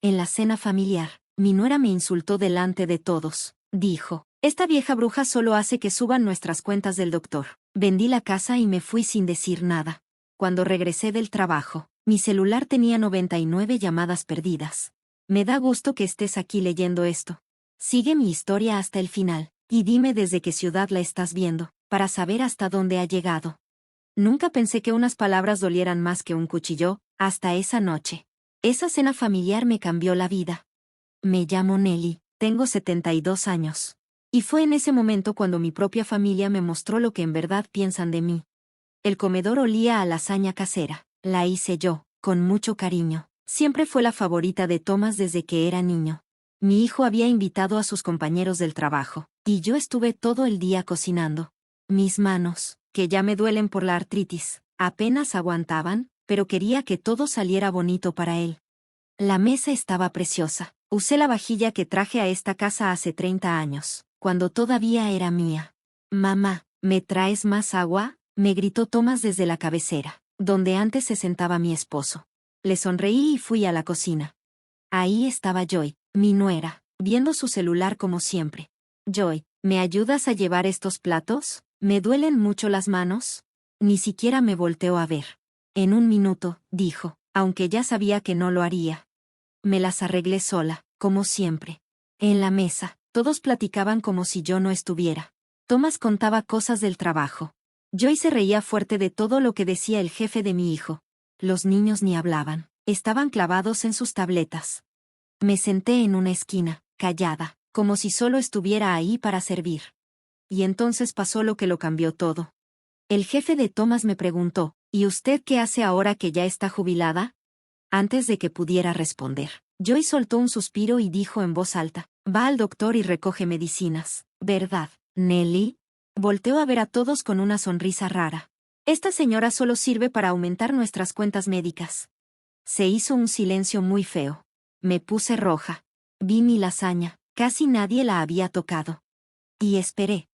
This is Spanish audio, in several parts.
En la cena familiar, mi nuera me insultó delante de todos. Dijo, esta vieja bruja solo hace que suban nuestras cuentas del doctor. Vendí la casa y me fui sin decir nada. Cuando regresé del trabajo, mi celular tenía 99 llamadas perdidas. Me da gusto que estés aquí leyendo esto. Sigue mi historia hasta el final, y dime desde qué ciudad la estás viendo, para saber hasta dónde ha llegado. Nunca pensé que unas palabras dolieran más que un cuchillo, hasta esa noche. Esa cena familiar me cambió la vida. Me llamo Nelly, tengo 72 años. Y fue en ese momento cuando mi propia familia me mostró lo que en verdad piensan de mí. El comedor olía a lasaña casera. La hice yo, con mucho cariño. Siempre fue la favorita de Thomas desde que era niño. Mi hijo había invitado a sus compañeros del trabajo, y yo estuve todo el día cocinando. Mis manos, que ya me duelen por la artritis, apenas aguantaban, pero quería que todo saliera bonito para él. La mesa estaba preciosa. Usé la vajilla que traje a esta casa hace 30 años, cuando todavía era mía. Mamá, ¿me traes más agua?, me gritó Thomas desde la cabecera, donde antes se sentaba mi esposo. Le sonreí y fui a la cocina. Ahí estaba Joy, mi nuera, viendo su celular como siempre. Joy, ¿me ayudas a llevar estos platos? ¿Me duelen mucho las manos? Ni siquiera me volteó a ver. En un minuto, dijo, aunque ya sabía que no lo haría. Me las arreglé sola, como siempre. En la mesa, todos platicaban como si yo no estuviera. Thomas contaba cosas del trabajo. Joy se reía fuerte de todo lo que decía el jefe de mi hijo. Los niños ni hablaban, estaban clavados en sus tabletas. Me senté en una esquina, callada, como si solo estuviera ahí para servir. Y entonces pasó lo que lo cambió todo. El jefe de Thomas me preguntó, ¿y usted qué hace ahora que ya está jubilada? Antes de que pudiera responder, Joy soltó un suspiro y dijo en voz alta, va al doctor y recoge medicinas, ¿verdad, Nelly? Volteó a ver a todos con una sonrisa rara. Esta señora solo sirve para aumentar nuestras cuentas médicas. Se hizo un silencio muy feo. Me puse roja. Vi mi lasaña, casi nadie la había tocado. Y esperé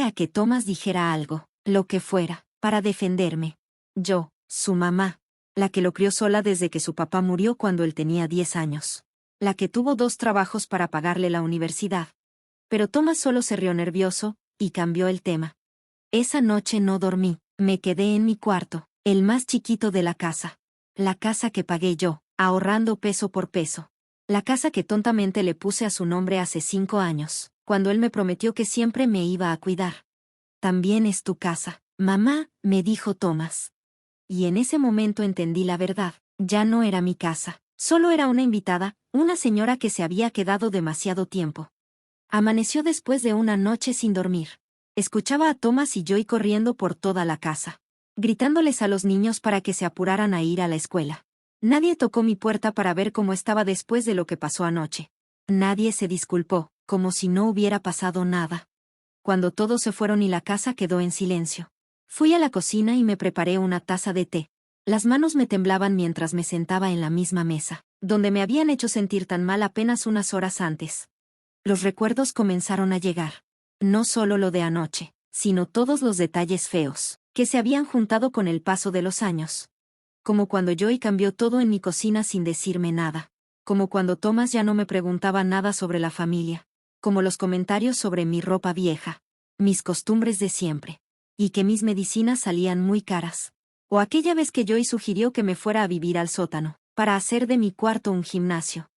a que Thomas dijera algo, lo que fuera, para defenderme. Yo, su mamá, la que lo crió sola desde que su papá murió cuando él tenía 10 años. La que tuvo 2 trabajos para pagarle la universidad. Pero Thomas solo se rió nervioso, y cambió el tema. Esa noche no dormí, me quedé en mi cuarto, el más chiquito de la casa. La casa que pagué yo, ahorrando peso por peso. La casa que tontamente le puse a su nombre hace 5 años, cuando él me prometió que siempre me iba a cuidar. También es tu casa, mamá, me dijo Thomas. Y en ese momento entendí la verdad, ya no era mi casa, solo era una invitada, una señora que se había quedado demasiado tiempo. Amaneció después de una noche sin dormir. Escuchaba a Thomas y Joy corriendo por toda la casa, gritándoles a los niños para que se apuraran a ir a la escuela. Nadie tocó mi puerta para ver cómo estaba después de lo que pasó anoche. Nadie se disculpó, como si no hubiera pasado nada. Cuando todos se fueron y la casa quedó en silencio, fui a la cocina y me preparé una taza de té. Las manos me temblaban mientras me sentaba en la misma mesa, donde me habían hecho sentir tan mal apenas unas horas antes. Los recuerdos comenzaron a llegar. No solo lo de anoche, sino todos los detalles feos, que se habían juntado con el paso de los años. Como cuando Joy cambió todo en mi cocina sin decirme nada. Como cuando Thomas ya no me preguntaba nada sobre la familia. Como los comentarios sobre mi ropa vieja. Mis costumbres de siempre. Y que mis medicinas salían muy caras. O aquella vez que Joy sugirió que me fuera a vivir al sótano, para hacer de mi cuarto un gimnasio.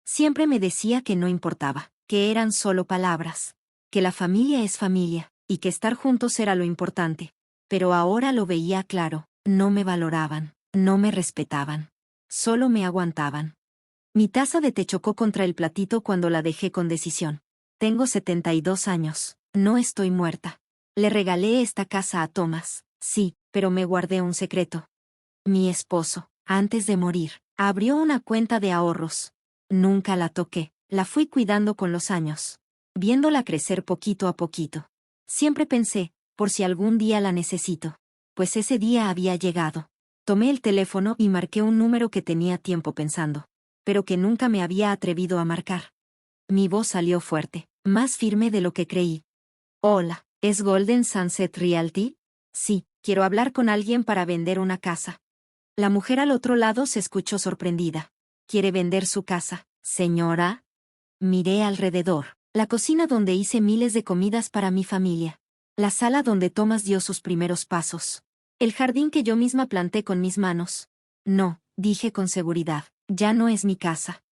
Siempre me decía que no importaba, que eran solo palabras. Que la familia es familia, y que estar juntos era lo importante. Pero ahora lo veía claro, no me valoraban, no me respetaban. Solo me aguantaban. Mi taza de té chocó contra el platito cuando la dejé con decisión. Tengo 72 años, no estoy muerta. Le regalé esta casa a Thomas, sí, pero me guardé un secreto. Mi esposo, antes de morir, abrió una cuenta de ahorros. Nunca la toqué, la fui cuidando con los años, viéndola crecer poquito a poquito. Siempre pensé, por si algún día la necesito. Pues ese día había llegado. Tomé el teléfono y marqué un número que tenía tiempo pensando, pero que nunca me había atrevido a marcar. Mi voz salió fuerte, más firme de lo que creí. Hola, ¿es Golden Sunset Realty? Sí, quiero hablar con alguien para vender una casa. La mujer al otro lado se escuchó sorprendida. ¿Quiere vender su casa, señora? Miré alrededor. La cocina donde hice miles de comidas para mi familia. La sala donde Thomas dio sus primeros pasos. El jardín que yo misma planté con mis manos. No, dije con seguridad, ya no es mi casa.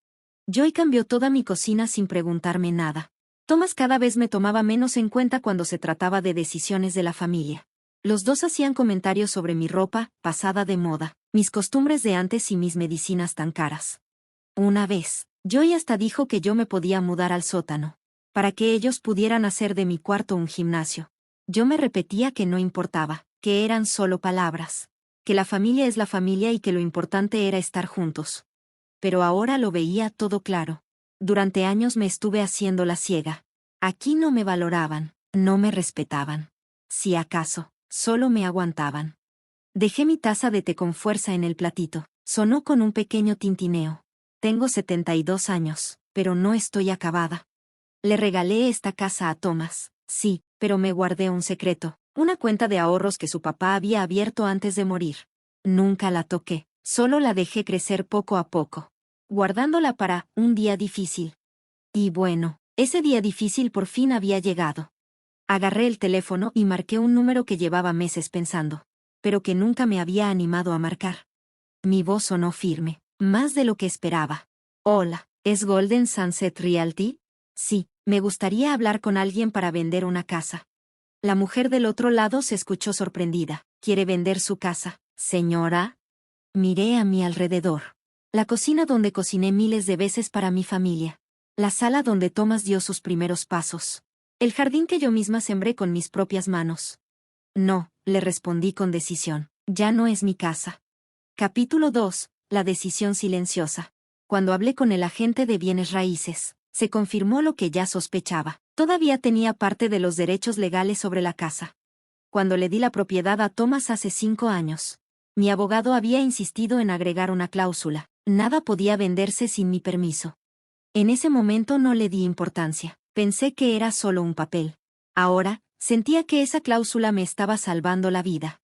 Joy cambió toda mi cocina sin preguntarme nada. Thomas cada vez me tomaba menos en cuenta cuando se trataba de decisiones de la familia. Los dos hacían comentarios sobre mi ropa, pasada de moda, mis costumbres de antes y mis medicinas tan caras. Una vez, Joy hasta dijo que yo me podía mudar al sótano, para que ellos pudieran hacer de mi cuarto un gimnasio. Yo me repetía que no importaba, que eran solo palabras, que la familia es la familia y que lo importante era estar juntos. Pero ahora lo veía todo claro. Durante años me estuve haciendo la ciega. Aquí no me valoraban, no me respetaban. Si acaso, solo me aguantaban. Dejé mi taza de té con fuerza en el platito. Sonó con un pequeño tintineo. Tengo 72 años, pero no estoy acabada. Le regalé esta casa a Thomas, sí, pero me guardé un secreto, una cuenta de ahorros que su papá había abierto antes de morir. Nunca la toqué, solo la dejé crecer poco a poco, guardándola para un día difícil. Y bueno, ese día difícil por fin había llegado. Agarré el teléfono y marqué un número que llevaba meses pensando, pero que nunca me había animado a marcar. Mi voz sonó firme, más de lo que esperaba. Hola, ¿es Golden Sunset Realty? Sí, me gustaría hablar con alguien para vender una casa. La mujer del otro lado se escuchó sorprendida. ¿Quiere vender su casa, señora? Miré a mi alrededor. La cocina donde cociné miles de veces para mi familia. La sala donde Thomas dio sus primeros pasos. El jardín que yo misma sembré con mis propias manos. No, le respondí con decisión. Ya no es mi casa. Capítulo 2. La decisión silenciosa. Cuando hablé con el agente de bienes raíces, se confirmó lo que ya sospechaba. Todavía tenía parte de los derechos legales sobre la casa. Cuando le di la propiedad a Thomas hace 5 años, mi abogado había insistido en agregar una cláusula. Nada podía venderse sin mi permiso. En ese momento no le di importancia. Pensé que era solo un papel. Ahora, sentía que esa cláusula me estaba salvando la vida.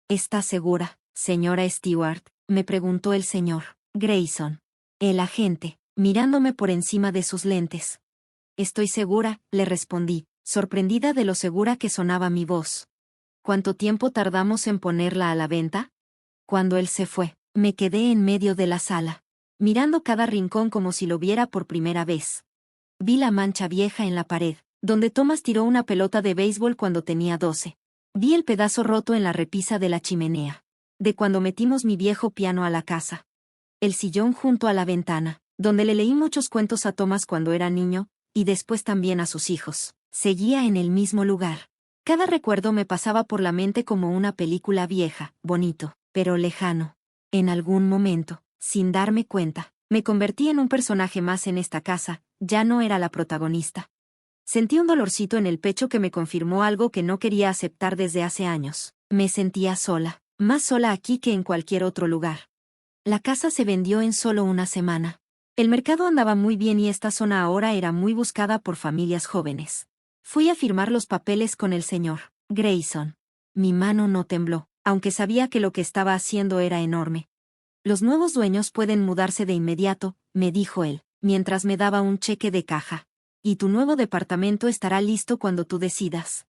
¿Está segura, señora Stewart?, me preguntó el señor Grayson. El agente, mirándome por encima de sus lentes. Estoy segura, le respondí, sorprendida de lo segura que sonaba mi voz. ¿Cuánto tiempo tardamos en ponerla a la venta? Cuando él se fue, me quedé en medio de la sala, mirando cada rincón como si lo viera por primera vez. Vi la mancha vieja en la pared, donde Thomas tiró una pelota de béisbol cuando tenía 12. Vi el pedazo roto en la repisa de la chimenea, de cuando metimos mi viejo piano a la casa. El sillón junto a la ventana, donde le leí muchos cuentos a Thomas cuando era niño, y después también a sus hijos, seguía en el mismo lugar. Cada recuerdo me pasaba por la mente como una película vieja, bonito, pero lejano. En algún momento, sin darme cuenta, me convertí en un personaje más en esta casa, ya no era la protagonista. Sentí un dolorcito en el pecho que me confirmó algo que no quería aceptar desde hace años. Me sentía sola, más sola aquí que en cualquier otro lugar. La casa se vendió en solo una semana. El mercado andaba muy bien y esta zona ahora era muy buscada por familias jóvenes. Fui a firmar los papeles con el señor Grayson. Mi mano no tembló, aunque sabía que lo que estaba haciendo era enorme. Los nuevos dueños pueden mudarse de inmediato, me dijo él, mientras me daba un cheque de caja. Y tu nuevo departamento estará listo cuando tú decidas.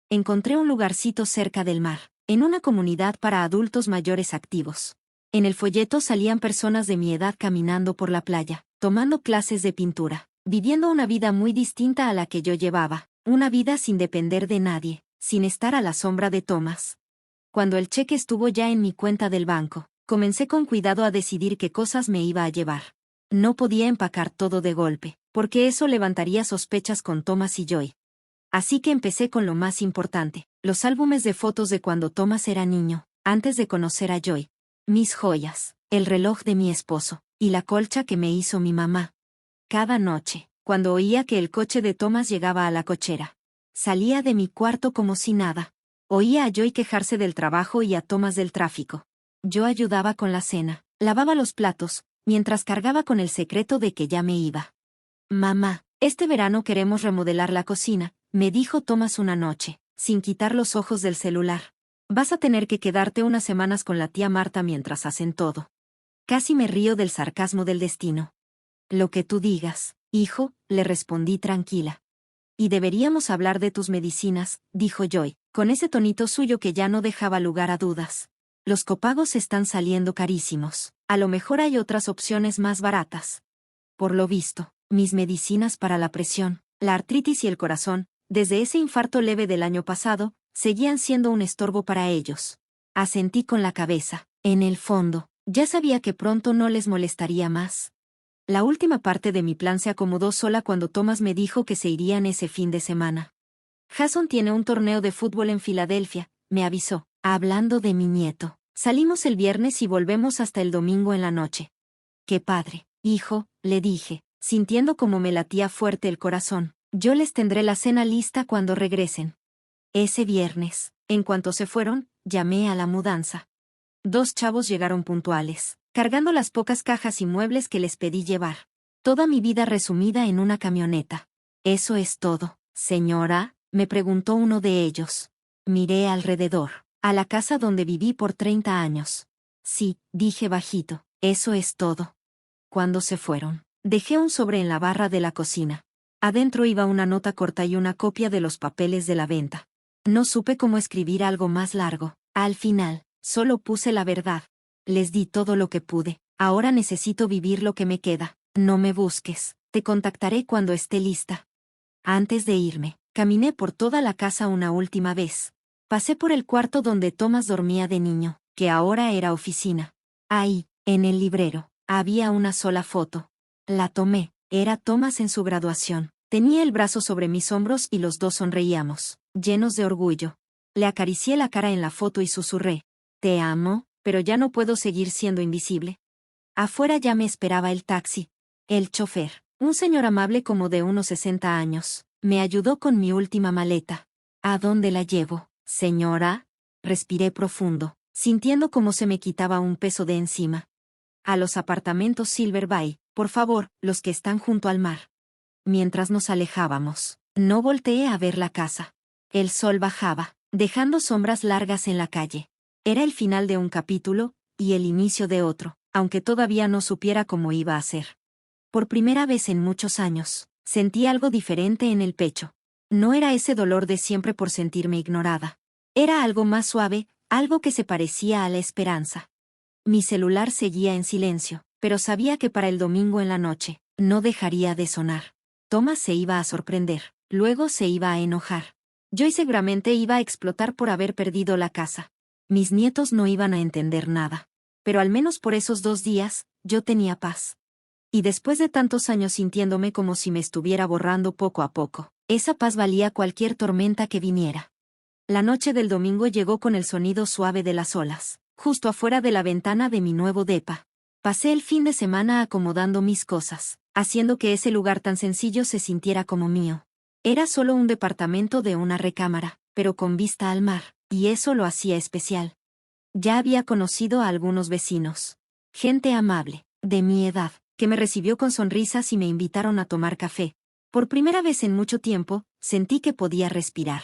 Encontré un lugarcito cerca del mar, en una comunidad para adultos mayores activos. En el folleto salían personas de mi edad caminando por la playa, tomando clases de pintura, viviendo una vida muy distinta a la que yo llevaba, una vida sin depender de nadie, sin estar a la sombra de Thomas. Cuando el cheque estuvo ya en mi cuenta del banco, comencé con cuidado a decidir qué cosas me iba a llevar. No podía empacar todo de golpe, porque eso levantaría sospechas con Thomas y Joy. Así que empecé con lo más importante, los álbumes de fotos de cuando Thomas era niño, antes de conocer a Joy. Mis joyas, el reloj de mi esposo, y la colcha que me hizo mi mamá. Cada noche, cuando oía que el coche de Thomas llegaba a la cochera, salía de mi cuarto como si nada. Oía a Joy quejarse del trabajo y a Thomas del tráfico. Yo ayudaba con la cena, lavaba los platos, mientras cargaba con el secreto de que ya me iba. Mamá, este verano queremos remodelar la cocina, me dijo Thomas una noche, sin quitar los ojos del celular. Vas a tener que quedarte unas semanas con la tía Marta mientras hacen todo. Casi me río del sarcasmo del destino. Lo que tú digas, hijo, le respondí tranquila. Y deberíamos hablar de tus medicinas, dijo Joy, con ese tonito suyo que ya no dejaba lugar a dudas. Los copagos están saliendo carísimos. A lo mejor hay otras opciones más baratas. Por lo visto, mis medicinas para la presión, la artritis y el corazón, desde ese infarto leve del año pasado, seguían siendo un estorbo para ellos. Asentí con la cabeza. En el fondo, ya sabía que pronto no les molestaría más. La última parte de mi plan se acomodó sola cuando Thomas me dijo que se irían ese fin de semana. Jason tiene un torneo de fútbol en Filadelfia, me avisó, hablando de mi nieto. Salimos el viernes y volvemos hasta el domingo en la noche. ¡Qué padre, hijo!, le dije, sintiendo como me latía fuerte el corazón. Yo les tendré la cena lista cuando regresen. Ese viernes, en cuanto se fueron, llamé a la mudanza. 2 chavos llegaron puntuales, cargando las pocas cajas y muebles que les pedí llevar. Toda mi vida resumida en una camioneta. ¿Eso es todo, señora?, me preguntó uno de ellos. Miré alrededor, a la casa donde viví por 30 años. Sí, dije bajito, eso es todo. Cuando se fueron, dejé un sobre en la barra de la cocina. Adentro iba una nota corta y una copia de los papeles de la venta. No supe cómo escribir algo más largo. Al final, solo puse la verdad. Les di todo lo que pude. Ahora necesito vivir lo que me queda. No me busques. Te contactaré cuando esté lista. Antes de irme, caminé por toda la casa una última vez. Pasé por el cuarto donde Thomas dormía de niño, que ahora era oficina. Ahí, en el librero, había una sola foto. La tomé. Era Thomas en su graduación. Tenía el brazo sobre mis hombros y los dos sonreíamos, llenos de orgullo. Le acaricié la cara en la foto y susurré. Te amo, pero ya no puedo seguir siendo invisible. Afuera ya me esperaba el taxi. El chofer, un señor amable como de unos 60 años, me ayudó con mi última maleta. ¿A dónde la llevo, señora? Respiré profundo, sintiendo como se me quitaba un peso de encima. A los apartamentos Silver Bay, por favor, los que están junto al mar. Mientras nos alejábamos, no volteé a ver la casa. El sol bajaba, dejando sombras largas en la calle. Era el final de un capítulo, y el inicio de otro, aunque todavía no supiera cómo iba a ser. Por primera vez en muchos años, sentí algo diferente en el pecho. No era ese dolor de siempre por sentirme ignorada. Era algo más suave, algo que se parecía a la esperanza. Mi celular seguía en silencio, pero sabía que para el domingo en la noche, no dejaría de sonar. Thomas se iba a sorprender, luego se iba a enojar. Yo seguramente iba a explotar por haber perdido la casa. Mis nietos no iban a entender nada. Pero al menos por esos 2 días, yo tenía paz. Y después de tantos años sintiéndome como si me estuviera borrando poco a poco, esa paz valía cualquier tormenta que viniera. La noche del domingo llegó con el sonido suave de las olas, justo afuera de la ventana de mi nuevo depa. Pasé el fin de semana acomodando mis cosas, haciendo que ese lugar tan sencillo se sintiera como mío. Era solo un departamento de una recámara, pero con vista al mar, y eso lo hacía especial. Ya había conocido a algunos vecinos. Gente amable, de mi edad, que me recibió con sonrisas y me invitaron a tomar café. Por primera vez en mucho tiempo, sentí que podía respirar.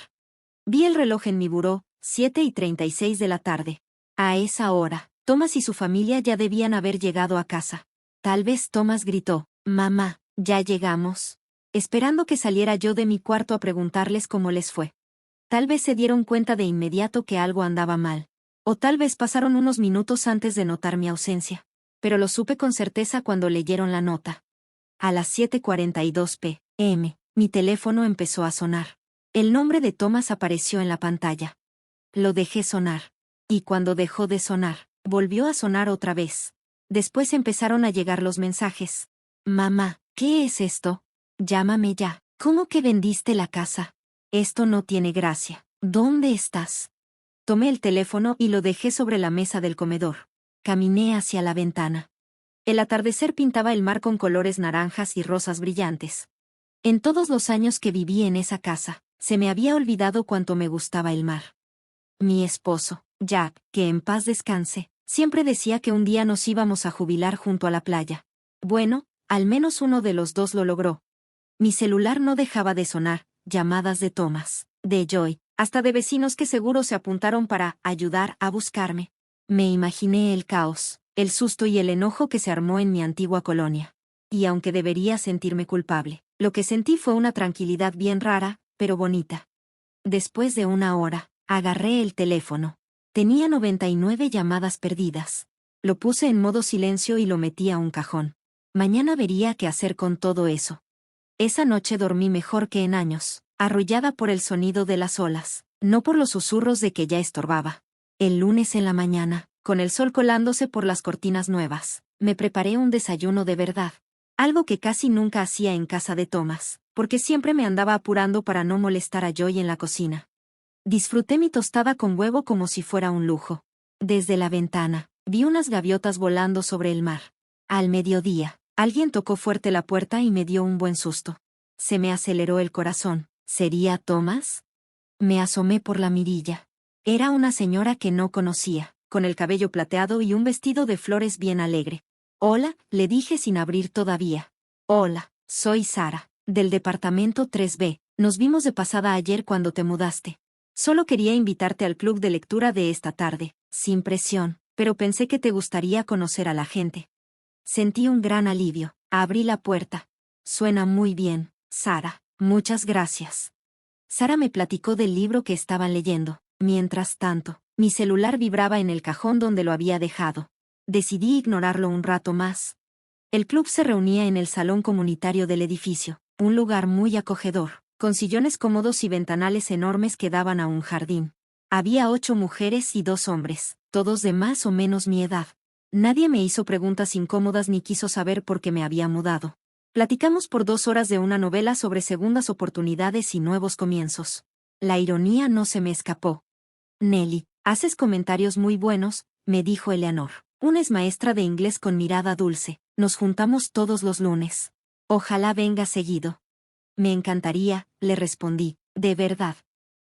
Vi el reloj en mi buró, 7:36 de la tarde. A esa hora, Thomas y su familia ya debían haber llegado a casa. Tal vez Thomas gritó, «Mamá, ya llegamos», esperando que saliera yo de mi cuarto a preguntarles cómo les fue. Tal vez se dieron cuenta de inmediato que algo andaba mal. O tal vez pasaron unos minutos antes de notar mi ausencia. Pero lo supe con certeza cuando leyeron la nota. A las 7:42 p.m., mi teléfono empezó a sonar. El nombre de Thomas apareció en la pantalla. Lo dejé sonar. Y cuando dejó de sonar, volvió a sonar otra vez. Después empezaron a llegar los mensajes. «Mamá, ¿qué es esto? Llámame ya. ¿Cómo que vendiste la casa? Esto no tiene gracia. ¿Dónde estás?» Tomé el teléfono y lo dejé sobre la mesa del comedor. Caminé hacia la ventana. El atardecer pintaba el mar con colores naranjas y rosas brillantes. En todos los años que viví en esa casa, se me había olvidado cuánto me gustaba el mar. Mi esposo, Jack, que en paz descanse, siempre decía que un día nos íbamos a jubilar junto a la playa. Bueno, al menos uno de los dos lo logró. Mi celular no dejaba de sonar, llamadas de Thomas, de Joy, hasta de vecinos que seguro se apuntaron para ayudar a buscarme. Me imaginé el caos, el susto y el enojo que se armó en mi antigua colonia. Y aunque debería sentirme culpable, lo que sentí fue una tranquilidad bien rara, pero bonita. Después de una hora, agarré el teléfono. Tenía 99 llamadas perdidas. Lo puse en modo silencio y lo metí a un cajón. Mañana vería qué hacer con todo eso. Esa noche dormí mejor que en años, arrullada por el sonido de las olas, no por los susurros de que ya estorbaba. El lunes en la mañana, con el sol colándose por las cortinas nuevas, me preparé un desayuno de verdad. Algo que casi nunca hacía en casa de Thomas, porque siempre me andaba apurando para no molestar a Joy en la cocina. Disfruté mi tostada con huevo como si fuera un lujo. Desde la ventana, vi unas gaviotas volando sobre el mar. Al mediodía, alguien tocó fuerte la puerta y me dio un buen susto. Se me aceleró el corazón. ¿Sería Thomas? Me asomé por la mirilla. Era una señora que no conocía, con el cabello plateado y un vestido de flores bien alegre. Hola, le dije sin abrir todavía. Hola, soy Sara, del departamento 3B. Nos vimos de pasada ayer cuando te mudaste. Solo quería invitarte al club de lectura de esta tarde, sin presión, pero pensé que te gustaría conocer a la gente. Sentí un gran alivio. Abrí la puerta. Suena muy bien, Sara. Muchas gracias. Sara me platicó del libro que estaban leyendo. Mientras tanto, mi celular vibraba en el cajón donde lo había dejado. Decidí ignorarlo un rato más. El club se reunía en el salón comunitario del edificio, un lugar muy acogedor, con sillones cómodos y ventanales enormes que daban a un jardín. Había 8 mujeres y 2 hombres, todos de más o menos mi edad. Nadie me hizo preguntas incómodas ni quiso saber por qué me había mudado. Platicamos por 2 horas de una novela sobre segundas oportunidades y nuevos comienzos. La ironía no se me escapó. Nelly, haces comentarios muy buenos, me dijo Eleanor. Una es maestra de inglés con mirada dulce. Nos juntamos todos los lunes. Ojalá venga seguido. Me encantaría, le respondí, de verdad.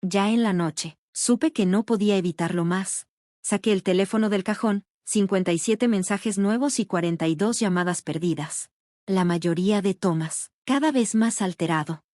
Ya en la noche, supe que no podía evitarlo más. Saqué el teléfono del cajón, 57 mensajes nuevos y 42 llamadas perdidas. La mayoría de Thomas, cada vez más alterado.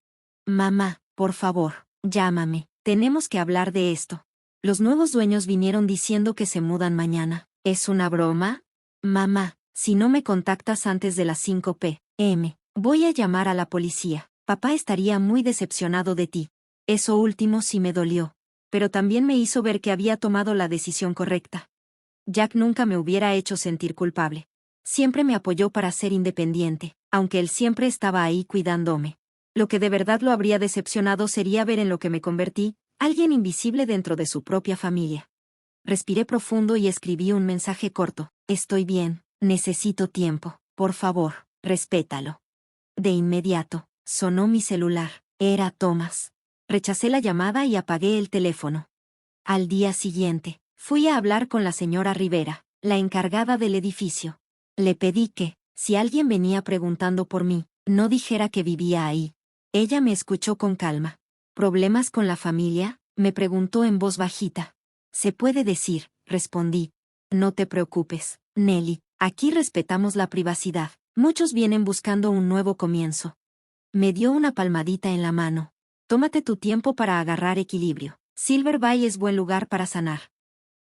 Mamá, por favor, llámame, tenemos que hablar de esto. Los nuevos dueños vinieron diciendo que se mudan mañana. ¿Es una broma? Mamá, si no me contactas antes de las 5 p.m., voy a llamar a la policía. Papá estaría muy decepcionado de ti. Eso último sí me dolió, pero también me hizo ver que había tomado la decisión correcta. Jack nunca me hubiera hecho sentir culpable. Siempre me apoyó para ser independiente, aunque él siempre estaba ahí cuidándome. Lo que de verdad lo habría decepcionado sería ver en lo que me convertí, alguien invisible dentro de su propia familia. Respiré profundo y escribí un mensaje corto. Estoy bien, necesito tiempo, por favor, respétalo. De inmediato, sonó mi celular. Era Thomas. Rechacé la llamada y apagué el teléfono. Al día siguiente, fui a hablar con la señora Rivera, la encargada del edificio. Le pedí que, si alguien venía preguntando por mí, no dijera que vivía ahí. Ella me escuchó con calma. ¿Problemas con la familia?, me preguntó en voz bajita. Se puede decir, respondí. No te preocupes, Nelly, aquí respetamos la privacidad. Muchos vienen buscando un nuevo comienzo. Me dio una palmadita en la mano. Tómate tu tiempo para agarrar equilibrio. Silver Bay es buen lugar para sanar.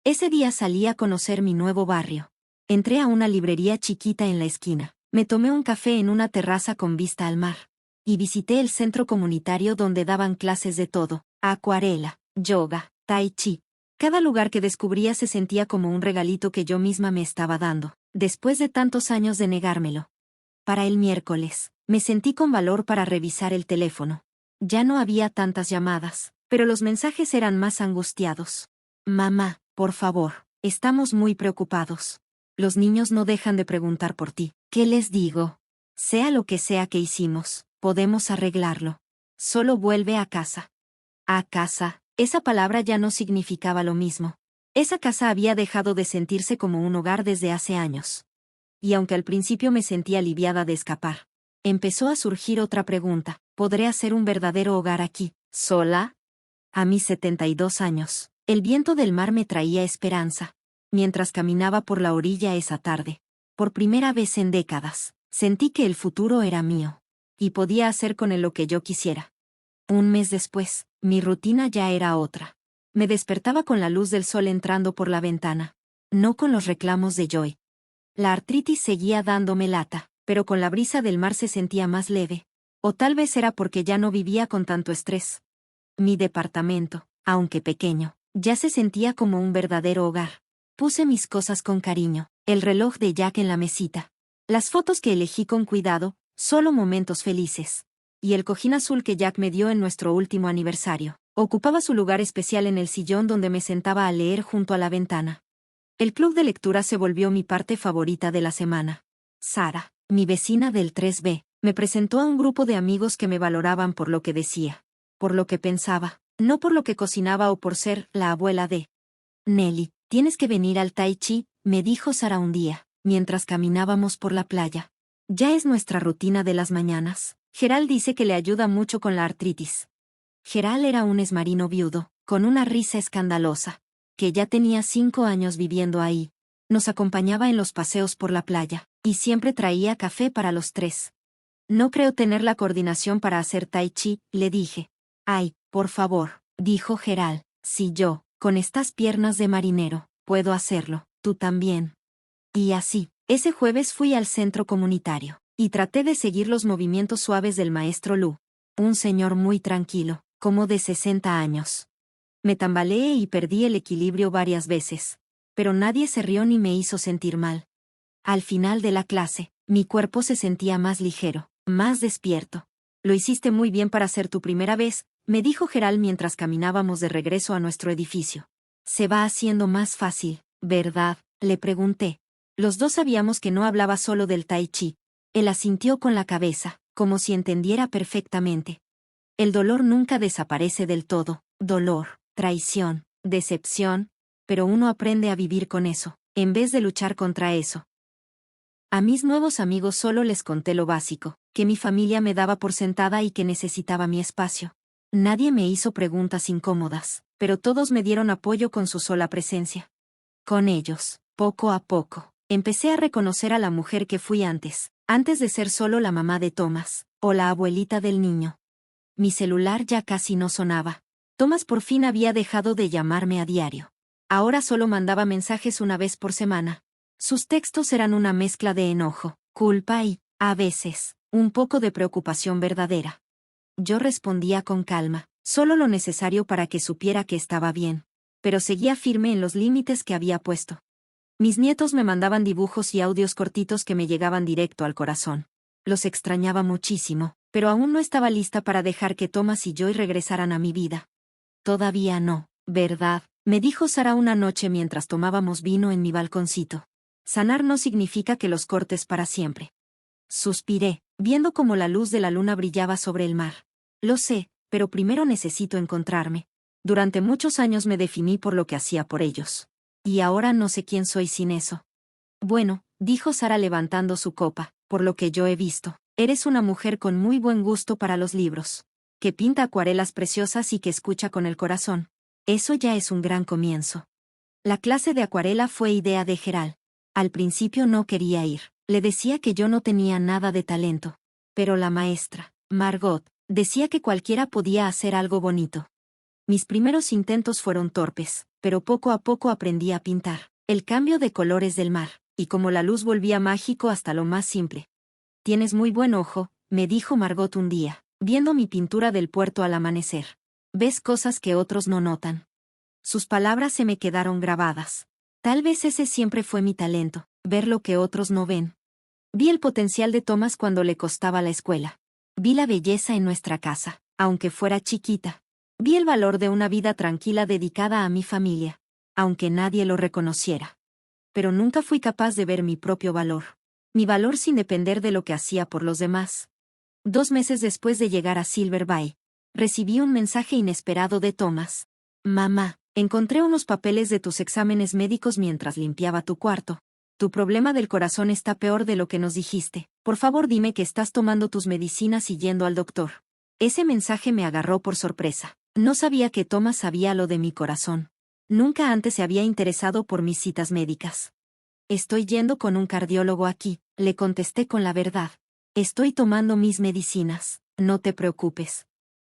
Ese día salí a conocer mi nuevo barrio. Entré a una librería chiquita en la esquina. Me tomé un café en una terraza con vista al mar. Y visité el centro comunitario donde daban clases de todo: acuarela, yoga, tai chi. Cada lugar que descubría se sentía como un regalito que yo misma me estaba dando, después de tantos años de negármelo. Para el miércoles, me sentí con valor para revisar el teléfono. Ya no había tantas llamadas, pero los mensajes eran más angustiados. Mamá, por favor, estamos muy preocupados. Los niños no dejan de preguntar por ti. ¿Qué les digo? Sea lo que sea que hicimos, podemos arreglarlo. Solo vuelve a casa. A casa. Esa palabra ya no significaba lo mismo. Esa casa había dejado de sentirse como un hogar desde hace años. Y aunque al principio me sentía aliviada de escapar, empezó a surgir otra pregunta. ¿Podré hacer un verdadero hogar aquí, sola? A mis 72 años, el viento del mar me traía esperanza. Mientras caminaba por la orilla esa tarde, por primera vez en décadas, sentí que el futuro era mío. Y podía hacer con él lo que yo quisiera. Un mes después, mi rutina ya era otra. Me despertaba con la luz del sol entrando por la ventana. No con los reclamos de Joy. La artritis seguía dándome lata, pero con la brisa del mar se sentía más leve. O tal vez era porque ya no vivía con tanto estrés. Mi departamento, aunque pequeño, ya se sentía como un verdadero hogar. Puse mis cosas con cariño, el reloj de Jack en la mesita. Las fotos que elegí con cuidado, solo momentos felices. Y el cojín azul que Jack me dio en nuestro último aniversario. Ocupaba su lugar especial en el sillón donde me sentaba a leer junto a la ventana. El club de lectura se volvió mi parte favorita de la semana. Sara, mi vecina del 3B, me presentó a un grupo de amigos que me valoraban por lo que decía, por lo que pensaba, no por lo que cocinaba o por ser la abuela de. Nelly, tienes que venir al Tai Chi, me dijo Sara un día, mientras caminábamos por la playa. Ya es nuestra rutina de las mañanas. Gerald dice que le ayuda mucho con la artritis. Gerald era un esmarino viudo, con una risa escandalosa, que ya tenía 5 años viviendo ahí. Nos acompañaba en los paseos por la playa, y siempre traía café para los tres. No creo tener la coordinación para hacer tai chi, le dije. Ay, por favor, dijo Gerald, si yo, con estas piernas de marinero, puedo hacerlo, tú también. Y así, ese jueves fui al centro comunitario, y traté de seguir los movimientos suaves del maestro Lu. Un señor muy tranquilo, como de 60 años. Me tambaleé y perdí el equilibrio varias veces. Pero nadie se rió ni me hizo sentir mal. Al final de la clase, mi cuerpo se sentía más ligero, más despierto. Lo hiciste muy bien para ser tu primera vez, me dijo Gerald mientras caminábamos de regreso a nuestro edificio. Se va haciendo más fácil, ¿verdad?, le pregunté. Los dos sabíamos que no hablaba solo del tai chi. Él asintió con la cabeza, como si entendiera perfectamente. El dolor nunca desaparece del todo, dolor, traición, decepción, pero uno aprende a vivir con eso, en vez de luchar contra eso. A mis nuevos amigos solo les conté lo básico, que mi familia me daba por sentada y que necesitaba mi espacio. Nadie me hizo preguntas incómodas, pero todos me dieron apoyo con su sola presencia. Con ellos, poco a poco, empecé a reconocer a la mujer que fui antes de ser solo la mamá de Thomas, o la abuelita del niño. Mi celular ya casi no sonaba. Thomas por fin había dejado de llamarme a diario. Ahora solo mandaba mensajes una vez por semana. Sus textos eran una mezcla de enojo, culpa y, a veces, un poco de preocupación verdadera. Yo respondía con calma, solo lo necesario para que supiera que estaba bien. Pero seguía firme en los límites que había puesto. Mis nietos me mandaban dibujos y audios cortitos que me llegaban directo al corazón. Los extrañaba muchísimo, pero aún no estaba lista para dejar que Thomas y Joy regresaran a mi vida. Todavía no, ¿verdad?, me dijo Sara una noche mientras tomábamos vino en mi balconcito. Sanar no significa que los cortes para siempre. Suspiré, viendo cómo la luz de la luna brillaba sobre el mar. Lo sé, pero primero necesito encontrarme. Durante muchos años me definí por lo que hacía por ellos. Y ahora no sé quién soy sin eso. Bueno, dijo Sara levantando su copa, por lo que yo he visto, eres una mujer con muy buen gusto para los libros. Que pinta acuarelas preciosas y que escucha con el corazón. Eso ya es un gran comienzo. La clase de acuarela fue idea de Gerald. Al principio no quería ir, le decía que yo no tenía nada de talento. Pero la maestra, Margot, decía que cualquiera podía hacer algo bonito. Mis primeros intentos fueron torpes, pero poco a poco aprendí a pintar el cambio de colores del mar, y como la luz volvía mágico hasta lo más simple. Tienes muy buen ojo, me dijo Margot un día, viendo mi pintura del puerto al amanecer. Ves cosas que otros no notan. Sus palabras se me quedaron grabadas. Tal vez ese siempre fue mi talento, ver lo que otros no ven. Vi el potencial de Thomas cuando le costaba la escuela. Vi la belleza en nuestra casa, aunque fuera chiquita. Vi el valor de una vida tranquila dedicada a mi familia, aunque nadie lo reconociera. Pero nunca fui capaz de ver mi propio valor. Mi valor sin depender de lo que hacía por los demás. 2 meses después de llegar a Silver Bay, recibí un mensaje inesperado de Thomas. Mamá, encontré unos papeles de tus exámenes médicos mientras limpiaba tu cuarto. Tu problema del corazón está peor de lo que nos dijiste. Por favor dime que estás tomando tus medicinas y yendo al doctor. Ese mensaje me agarró por sorpresa. No sabía que Thomas sabía lo de mi corazón. Nunca antes se había interesado por mis citas médicas. Estoy yendo con un cardiólogo aquí, le contesté con la verdad. Estoy tomando mis medicinas, no te preocupes.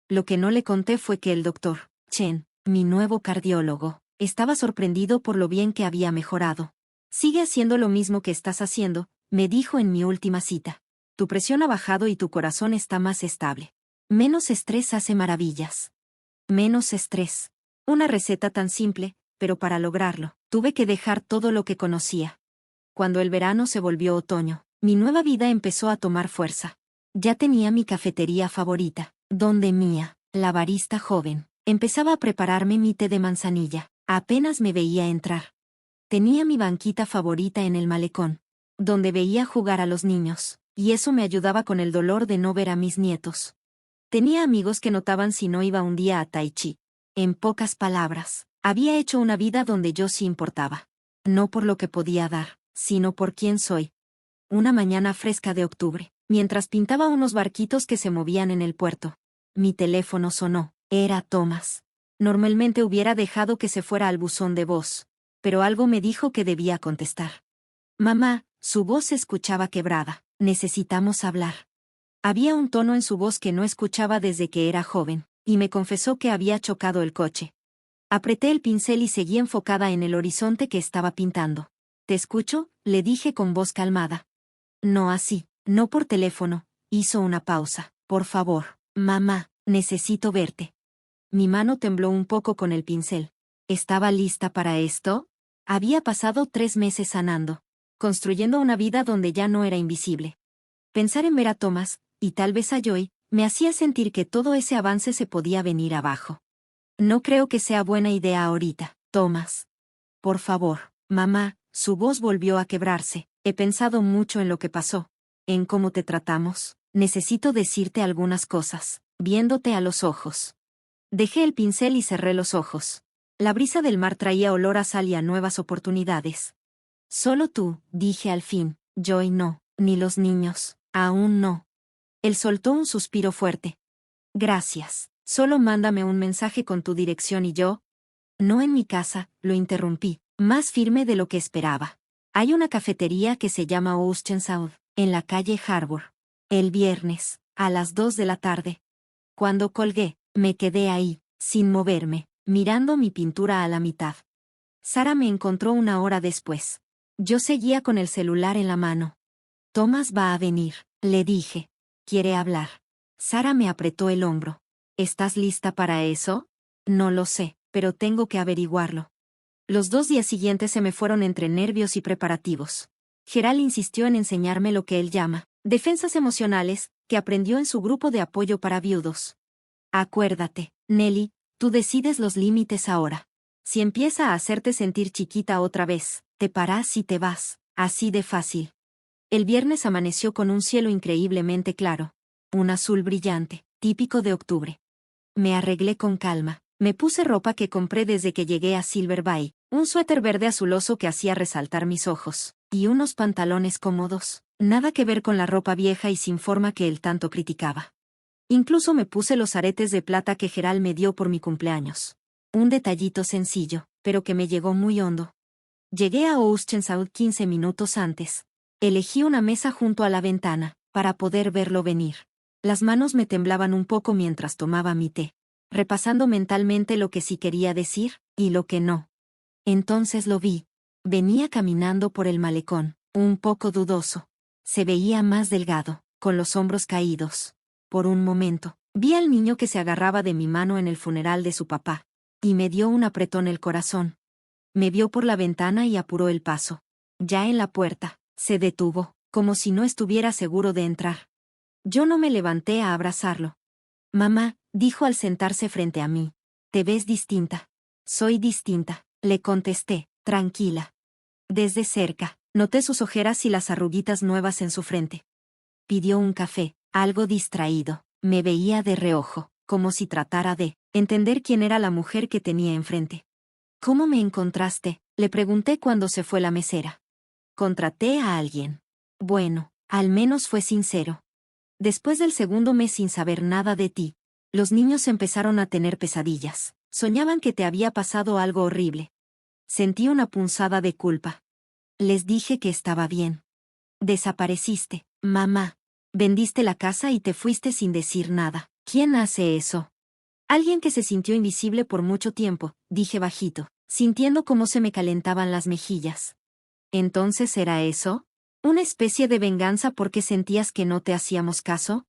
Lo que no le conté fue que el doctor Chen, mi nuevo cardiólogo, estaba sorprendido por lo bien que había mejorado. Sigue haciendo lo mismo que estás haciendo, me dijo en mi última cita. Tu presión ha bajado y tu corazón está más estable. Menos estrés hace maravillas. Menos estrés. Una receta tan simple, pero para lograrlo, tuve que dejar todo lo que conocía. Cuando el verano se volvió otoño, mi nueva vida empezó a tomar fuerza. Ya tenía mi cafetería favorita, donde Mía, la barista joven, empezaba a prepararme mi té de manzanilla. Apenas me veía entrar. Tenía mi banquita favorita en el malecón, donde veía jugar a los niños, y eso me ayudaba con el dolor de no ver a mis nietos. Tenía amigos que notaban si no iba un día a Tai Chi. En pocas palabras, había hecho una vida donde yo sí importaba. No por lo que podía dar, sino por quién soy. Una mañana fresca de octubre, mientras pintaba unos barquitos que se movían en el puerto, mi teléfono sonó. Era Thomas. Normalmente hubiera dejado que se fuera al buzón de voz, pero algo me dijo que debía contestar. Mamá, su voz se escuchaba quebrada. Necesitamos hablar. Había un tono en su voz que no escuchaba desde que era joven, y me confesó que había chocado el coche. Apreté el pincel y seguí enfocada en el horizonte que estaba pintando. ¿Te escucho?, le dije con voz calmada. No así, no por teléfono. Hizo una pausa. Por favor, mamá, necesito verte. Mi mano tembló un poco con el pincel. ¿Estaba lista para esto? Había pasado 3 meses sanando, construyendo una vida donde ya no era invisible. Pensar en ver a Thomas, y tal vez a Joy, me hacía sentir que todo ese avance se podía venir abajo. No creo que sea buena idea ahorita, Thomas. Por favor, mamá, su voz volvió a quebrarse. He pensado mucho en lo que pasó, en cómo te tratamos. Necesito decirte algunas cosas, viéndote a los ojos. Dejé el pincel y cerré los ojos. La brisa del mar traía olor a sal y a nuevas oportunidades. Solo tú, dije al fin. Joy no, ni los niños, aún no. Él soltó un suspiro fuerte. Gracias, solo mándame un mensaje con tu dirección y yo. No en mi casa, lo interrumpí, más firme de lo que esperaba. Hay una cafetería que se llama Ocean South, en la calle Harbor. El viernes, a las 2 de la tarde. Cuando colgué, me quedé ahí, sin moverme, mirando mi pintura a la mitad. Sara me encontró una hora después. Yo seguía con el celular en la mano. Thomas va a venir, le dije. Quiere hablar. Sara me apretó el hombro. ¿Estás lista para eso? No lo sé, pero tengo que averiguarlo. Los 2 días siguientes se me fueron entre nervios y preparativos. Gerald insistió en enseñarme lo que él llama defensas emocionales, que aprendió en su grupo de apoyo para viudos. Acuérdate, Nelly, tú decides los límites ahora. Si empieza a hacerte sentir chiquita otra vez, te paras y te vas, así de fácil. El viernes amaneció con un cielo increíblemente claro. Un azul brillante, típico de octubre. Me arreglé con calma. Me puse ropa que compré desde que llegué a Silver Bay, un suéter verde azuloso que hacía resaltar mis ojos, y unos pantalones cómodos, nada que ver con la ropa vieja y sin forma que él tanto criticaba. Incluso me puse los aretes de plata que Gerald me dio por mi cumpleaños. Un detallito sencillo, pero que me llegó muy hondo. Llegué a Ocean South 15 minutos antes. Elegí una mesa junto a la ventana, para poder verlo venir. Las manos me temblaban un poco mientras tomaba mi té, repasando mentalmente lo que sí quería decir, y lo que no. Entonces lo vi. Venía caminando por el malecón, un poco dudoso. Se veía más delgado, con los hombros caídos. Por un momento, vi al niño que se agarraba de mi mano en el funeral de su papá, y me dio un apretón el corazón. Me vio por la ventana y apuró el paso. Ya en la puerta, se detuvo, como si no estuviera seguro de entrar. Yo no me levanté a abrazarlo. Mamá, dijo al sentarse frente a mí. Te ves distinta. Soy distinta, le contesté, tranquila. Desde cerca, noté sus ojeras y las arruguitas nuevas en su frente. Pidió un café, algo distraído. Me veía de reojo, como si tratara de entender quién era la mujer que tenía enfrente. ¿Cómo me encontraste?, le pregunté cuando se fue la mesera. Contraté a alguien. Bueno, al menos fue sincero. Después del segundo mes sin saber nada de ti, los niños empezaron a tener pesadillas. Soñaban que te había pasado algo horrible. Sentí una punzada de culpa. Les dije que estaba bien. Desapareciste, mamá. Vendiste la casa y te fuiste sin decir nada. ¿Quién hace eso? Alguien que se sintió invisible por mucho tiempo, dije bajito, sintiendo cómo se me calentaban las mejillas. ¿Entonces era eso? ¿Una especie de venganza porque sentías que no te hacíamos caso?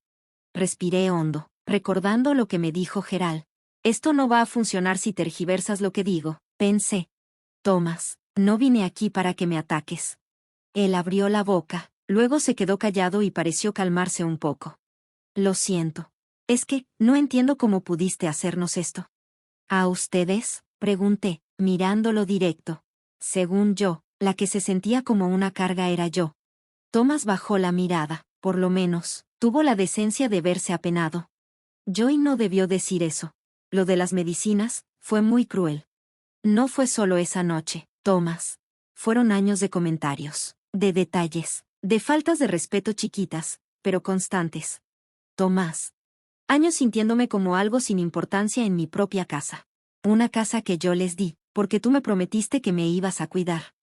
Respiré hondo, recordando lo que me dijo Gerald. Esto no va a funcionar si tergiversas lo que digo, pensé. Thomas, no vine aquí para que me ataques. Él abrió la boca, luego se quedó callado y pareció calmarse un poco. Lo siento. Es que, no entiendo cómo pudiste hacernos esto. ¿A ustedes? Pregunté, mirándolo directo. Según yo, la que se sentía como una carga era yo. Thomas bajó la mirada, por lo menos, tuvo la decencia de verse apenado. Joy no debió decir eso. Lo de las medicinas, fue muy cruel. No fue solo esa noche, Thomas. Fueron años de comentarios, de detalles, de faltas de respeto chiquitas, pero constantes. Tomás. Años sintiéndome como algo sin importancia en mi propia casa. Una casa que yo les di, porque tú me prometiste que me ibas a cuidar.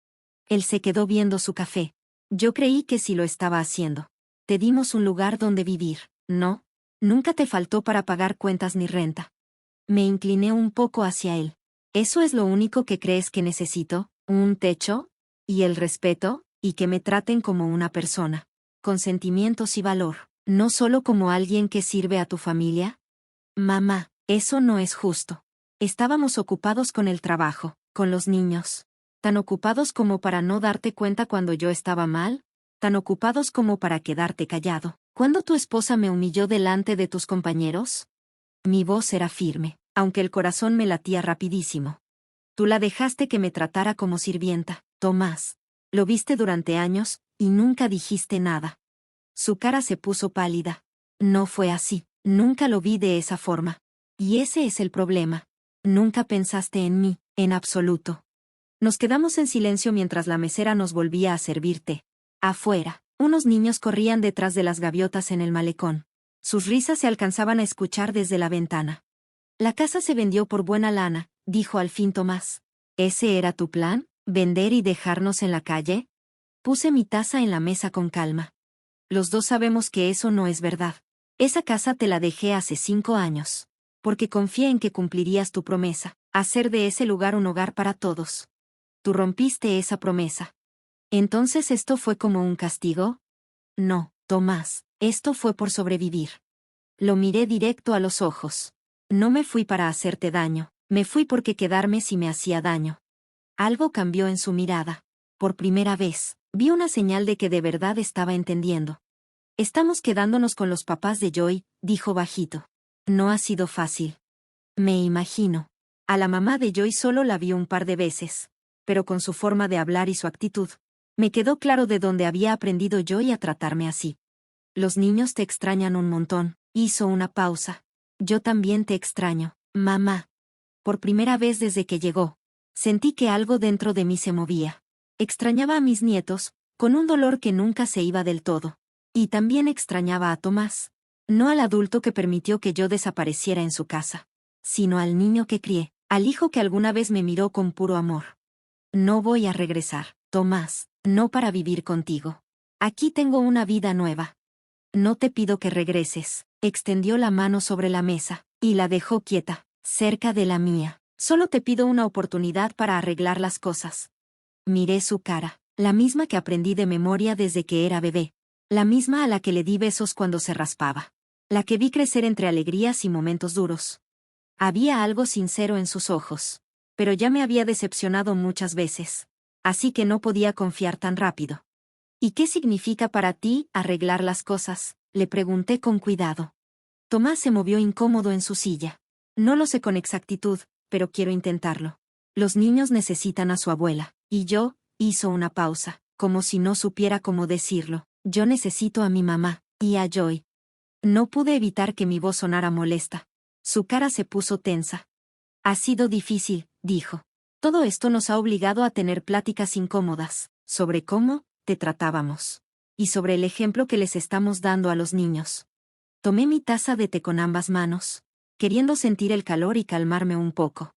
Él se quedó viendo su café. Yo creí que sí lo estaba haciendo. Te dimos un lugar donde vivir, ¿no? Nunca te faltó para pagar cuentas ni renta. Me incliné un poco hacia él. ¿Eso es lo único que crees que necesito? ¿Un techo? ¿Y el respeto? Y que me traten como una persona. Con sentimientos y valor. ¿No solo como alguien que sirve a tu familia? Mamá, eso no es justo. Estábamos ocupados con el trabajo, con los niños. Tan ocupados como para no darte cuenta cuando yo estaba mal. Tan ocupados como para quedarte callado. ¿Cuándo tu esposa me humilló delante de tus compañeros? Mi voz era firme, aunque el corazón me latía rapidísimo. Tú la dejaste que me tratara como sirvienta, Tomás. Lo viste durante años, y nunca dijiste nada. Su cara se puso pálida. No fue así, nunca lo vi de esa forma. Y ese es el problema. Nunca pensaste en mí, en absoluto. Nos quedamos en silencio mientras la mesera nos volvía a servir té. Afuera, unos niños corrían detrás de las gaviotas en el malecón. Sus risas se alcanzaban a escuchar desde la ventana. La casa se vendió por buena lana, dijo al fin Tomás. ¿Ese era tu plan? ¿Vender y dejarnos en la calle? Puse mi taza en la mesa con calma. Los dos sabemos que eso no es verdad. Esa casa te la dejé hace 5 años. Porque confié en que cumplirías tu promesa, hacer de ese lugar un hogar para todos. Tú rompiste esa promesa. ¿Entonces esto fue como un castigo? No, Tomás, esto fue por sobrevivir. Lo miré directo a los ojos. No me fui para hacerte daño, me fui porque quedarme si me hacía daño. Algo cambió en su mirada. Por primera vez, vi una señal de que de verdad estaba entendiendo. Estamos quedándonos con los papás de Joy, dijo bajito. No ha sido fácil. Me imagino. A la mamá de Joy solo la vi un par de veces. Pero con su forma de hablar y su actitud, me quedó claro de dónde había aprendido Joy a tratarme así. Los niños te extrañan un montón. Hizo una pausa. Yo también te extraño, mamá. Por primera vez desde que llegó, sentí que algo dentro de mí se movía. Extrañaba a mis nietos, con un dolor que nunca se iba del todo. Y también extrañaba a Tomás. No al adulto que permitió que yo desapareciera en su casa, sino al niño que crié, al hijo que alguna vez me miró con puro amor. No voy a regresar, Tomás, no para vivir contigo. Aquí tengo una vida nueva. No te pido que regreses. Extendió la mano sobre la mesa, y la dejó quieta, cerca de la mía. Solo te pido una oportunidad para arreglar las cosas. Miré su cara, la misma que aprendí de memoria desde que era bebé. La misma a la que le di besos cuando se raspaba. La que vi crecer entre alegrías y momentos duros. Había algo sincero en sus ojos. Pero ya me había decepcionado muchas veces. Así que no podía confiar tan rápido. ¿Y qué significa para ti arreglar las cosas? Le pregunté con cuidado. Tomás se movió incómodo en su silla. No lo sé con exactitud, pero quiero intentarlo. Los niños necesitan a su abuela. Y yo, hizo una pausa, como si no supiera cómo decirlo. Yo necesito a mi mamá, y a Joy. No pude evitar que mi voz sonara molesta. Su cara se puso tensa. Ha sido difícil, dijo. Todo esto nos ha obligado a tener pláticas incómodas, sobre cómo te tratábamos. Y sobre el ejemplo que les estamos dando a los niños. Tomé mi taza de té con ambas manos, queriendo sentir el calor y calmarme un poco.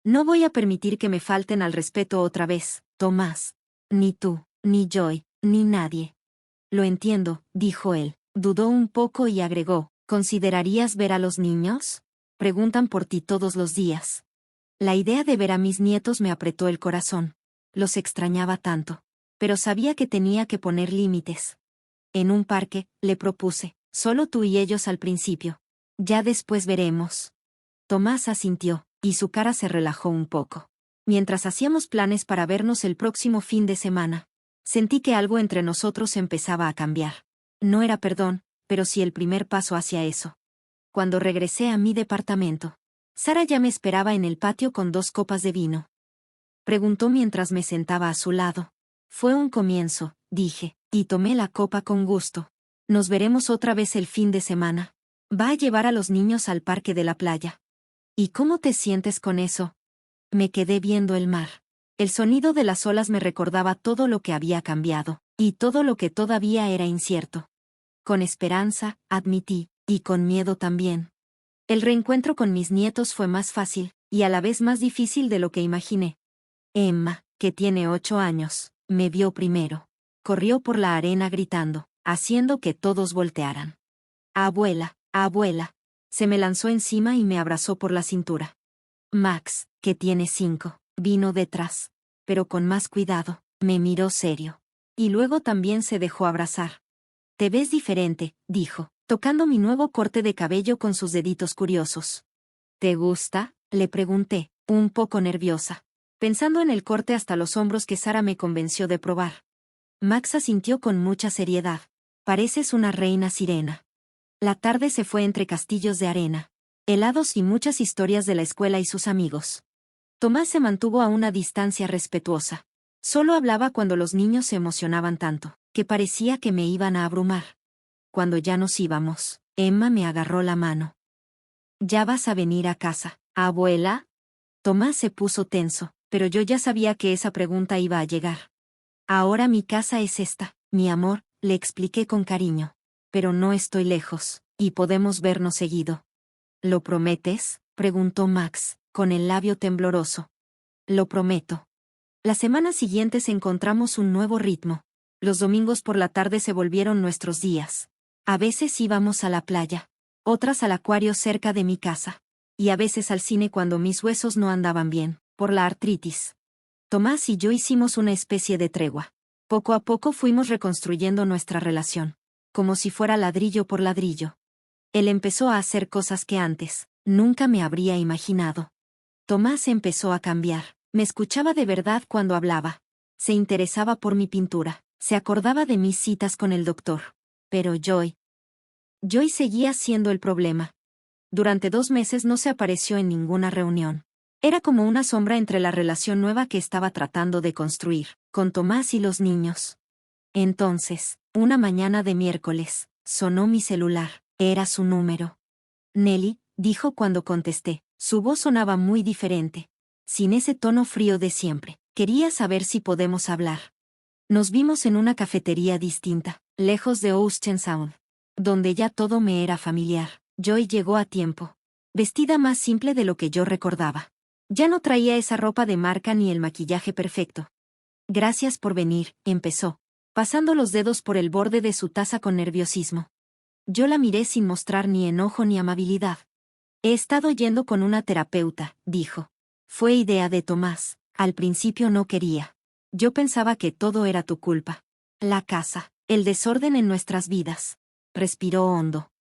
No voy a permitir que me falten al respeto otra vez, Tomás. Ni tú, ni Joy, ni nadie. Lo entiendo, dijo él. Dudó un poco y agregó, ¿considerarías ver a los niños? Preguntan por ti todos los días. La idea de ver a mis nietos me apretó el corazón. Los extrañaba tanto. pero sabía que tenía que poner límites. En un parque, le propuse, solo tú y ellos al principio. Ya después veremos. Tomás asintió, y su cara se relajó un poco. Mientras hacíamos planes para vernos el próximo fin de semana, sentí que algo entre nosotros empezaba a cambiar. No era perdón, pero sí el primer paso hacia eso. Cuando regresé a mi departamento, Sara ya me esperaba en el patio con 2 copas de vino. Preguntó mientras me sentaba a su lado. Fue un comienzo, dije, y tomé la copa con gusto. Nos veremos otra vez el fin de semana. Va a llevar a los niños al parque de la playa. ¿Y cómo te sientes con eso? Me quedé viendo el mar. El sonido de las olas me recordaba todo lo que había cambiado, y todo lo que todavía era incierto. Con esperanza, admití, y con miedo también. El reencuentro con mis nietos fue más fácil, y a la vez más difícil de lo que imaginé. Emma, que tiene 8 años, me vio primero. Corrió por la arena gritando, haciendo que todos voltearan. Abuela, abuela. Se me lanzó encima y me abrazó por la cintura. Max, que tiene 5, vino detrás. Pero con más cuidado, me miró serio. Y luego también se dejó abrazar. Te ves diferente, dijo, tocando mi nuevo corte de cabello con sus deditos curiosos. ¿Te gusta?, le pregunté, un poco nerviosa, pensando en el corte hasta los hombros que Sara me convenció de probar. Max asintió con mucha seriedad. Pareces una reina sirena. La tarde se fue entre castillos de arena, helados y muchas historias de la escuela y sus amigos. Tomás se mantuvo a una distancia respetuosa. Solo hablaba cuando los niños se emocionaban tanto, que parecía que me iban a abrumar. Cuando ya nos íbamos, Emma me agarró la mano. ¿Ya vas a venir a casa, abuela? Tomás se puso tenso, pero yo ya sabía que esa pregunta iba a llegar. Ahora mi casa es esta, mi amor, le expliqué con cariño. Pero no estoy lejos, y podemos vernos seguido. ¿Lo prometes?, preguntó Max, con el labio tembloroso. Lo prometo. Las semanas siguientes encontramos un nuevo ritmo. Los domingos por la tarde se volvieron nuestros días. A veces íbamos a la playa, otras al acuario cerca de mi casa, y a veces al cine cuando mis huesos no andaban bien, por la artritis. Tomás y yo hicimos una especie de tregua. Poco a poco fuimos reconstruyendo nuestra relación, como si fuera ladrillo por ladrillo. Él empezó a hacer cosas que antes nunca me habría imaginado. Tomás empezó a cambiar. Me escuchaba de verdad cuando hablaba. Se interesaba por mi pintura. Se acordaba de mis citas con el doctor. Pero Joy seguía siendo el problema. Durante 2 meses no se apareció en ninguna reunión. Era como una sombra entre la relación nueva que estaba tratando de construir, con Tomás y los niños. Entonces, una mañana de miércoles, sonó mi celular. Era su número. Nelly, dijo cuando contesté. Su voz sonaba muy diferente. Sin ese tono frío de siempre. Quería saber si podemos hablar. Nos vimos en una cafetería distinta, lejos de Ocean Sound, donde ya todo me era familiar. Joy llegó a tiempo. Vestida más simple de lo que yo recordaba. Ya no traía esa ropa de marca ni el maquillaje perfecto. Gracias por venir, empezó, pasando los dedos por el borde de su taza con nerviosismo. Yo la miré sin mostrar ni enojo ni amabilidad. He estado yendo con una terapeuta, dijo. Fue idea de Tomás. Al principio no quería. Yo pensaba que todo era tu culpa. La casa, el desorden en nuestras vidas. Respiró hondo.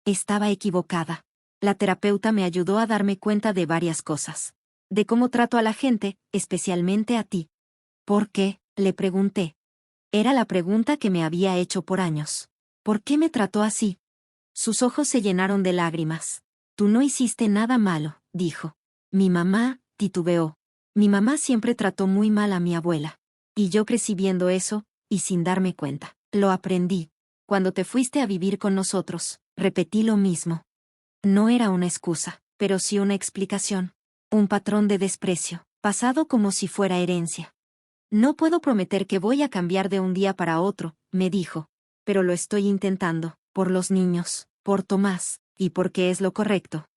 Estaba equivocada. La terapeuta me ayudó a darme cuenta de varias cosas. De cómo trato a la gente, especialmente a ti. ¿Por qué?, le pregunté. Era la pregunta que me había hecho por años. ¿Por qué me trató así? Sus ojos se llenaron de lágrimas. Tú no hiciste nada malo, dijo. Mi mamá, titubeó. Mi mamá siempre trató muy mal a mi abuela. Y yo crecí viendo eso, y sin darme cuenta. Lo aprendí. Cuando te fuiste a vivir con nosotros, repetí lo mismo. No era una excusa, pero sí una explicación. Un patrón de desprecio, pasado como si fuera herencia. No puedo prometer que voy a cambiar de un día para otro, me dijo. Pero lo estoy intentando, por los niños, por Tomás, y porque es lo correcto.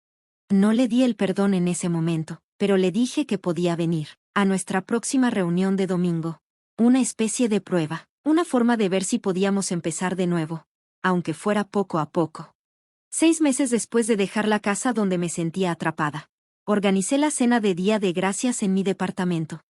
No le di el perdón en ese momento, pero le dije que podía venir a nuestra próxima reunión de domingo. Una especie de prueba, una forma de ver si podíamos empezar de nuevo, aunque fuera poco a poco. 6 meses después de dejar la casa donde me sentía atrapada, organicé la cena de Día de Gracias en mi departamento.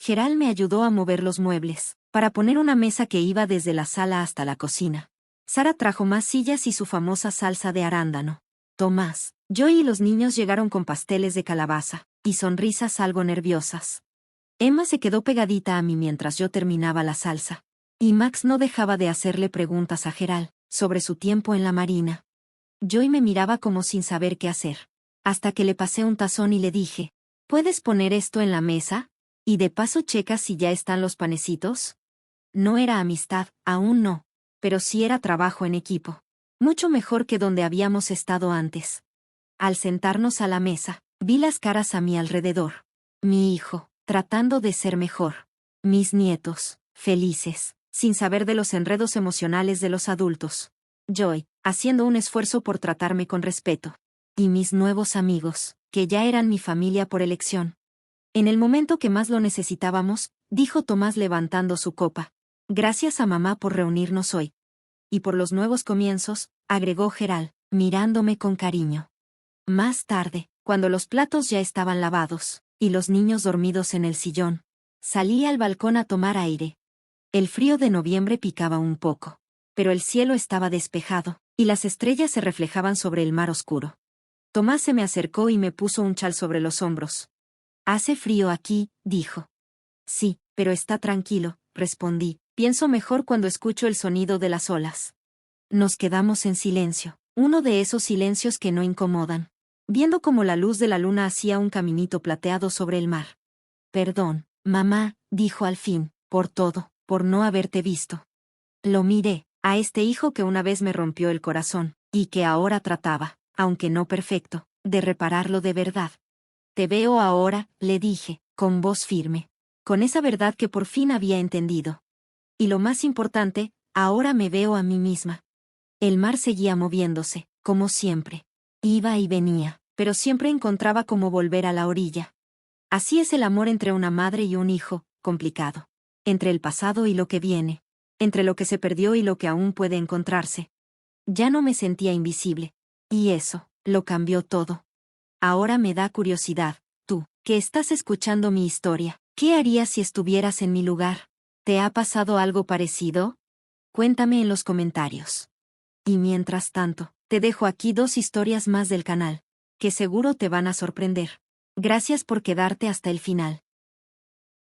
Gerald me ayudó a mover los muebles, para poner una mesa que iba desde la sala hasta la cocina. Sara trajo más sillas y su famosa salsa de arándano. Tomás, Joy y los niños llegaron con pasteles de calabaza, y sonrisas algo nerviosas. Emma se quedó pegadita a mí mientras yo terminaba la salsa. Y Max no dejaba de hacerle preguntas a Gerald sobre su tiempo en la marina. Joy me miraba como sin saber qué hacer. Hasta que le pasé un tazón y le dije, ¿puedes poner esto en la mesa? Y de paso checas si ya están los panecitos. No era amistad, aún no. Pero sí era trabajo en equipo. Mucho mejor que donde habíamos estado antes. Al sentarnos a la mesa, vi las caras a mi alrededor. Mi hijo, tratando de ser mejor. Mis nietos, felices, sin saber de los enredos emocionales de los adultos. Joy, haciendo un esfuerzo por tratarme con respeto. Y mis nuevos amigos, que ya eran mi familia por elección. En el momento que más lo necesitábamos, dijo Tomás levantando su copa. Gracias a mamá por reunirnos hoy. Y por los nuevos comienzos, agregó Gerald, mirándome con cariño. Más tarde, cuando los platos ya estaban lavados, y los niños dormidos en el sillón, salí al balcón a tomar aire. El frío de noviembre picaba un poco, pero el cielo estaba despejado, y las estrellas se reflejaban sobre el mar oscuro. Tomás se me acercó y me puso un chal sobre los hombros. «Hace frío aquí», dijo. «Sí, pero está tranquilo», respondí. «Pienso mejor cuando escucho el sonido de las olas». Nos quedamos en silencio, uno de esos silencios que no incomodan, viendo cómo la luz de la luna hacía un caminito plateado sobre el mar. «Perdón, mamá», dijo al fin, «por todo, por no haberte visto». Lo miré, a este hijo que una vez me rompió el corazón, y que ahora trataba, aunque no perfecto, de repararlo de verdad. «Te veo ahora», le dije, con voz firme, con esa verdad que por fin había entendido. Y lo más importante, ahora me veo a mí misma. El mar seguía moviéndose, como siempre. Iba y venía, pero siempre encontraba cómo volver a la orilla. Así es el amor entre una madre y un hijo, complicado. Entre el pasado y lo que viene. Entre lo que se perdió y lo que aún puede encontrarse. Ya no me sentía invisible. Y eso, lo cambió todo. Ahora me da curiosidad, tú, que estás escuchando mi historia, ¿qué harías si estuvieras en mi lugar? ¿Te ha pasado algo parecido? Cuéntame en los comentarios. Y mientras tanto, te dejo aquí 2 historias más del canal, que seguro te van a sorprender. Gracias por quedarte hasta el final.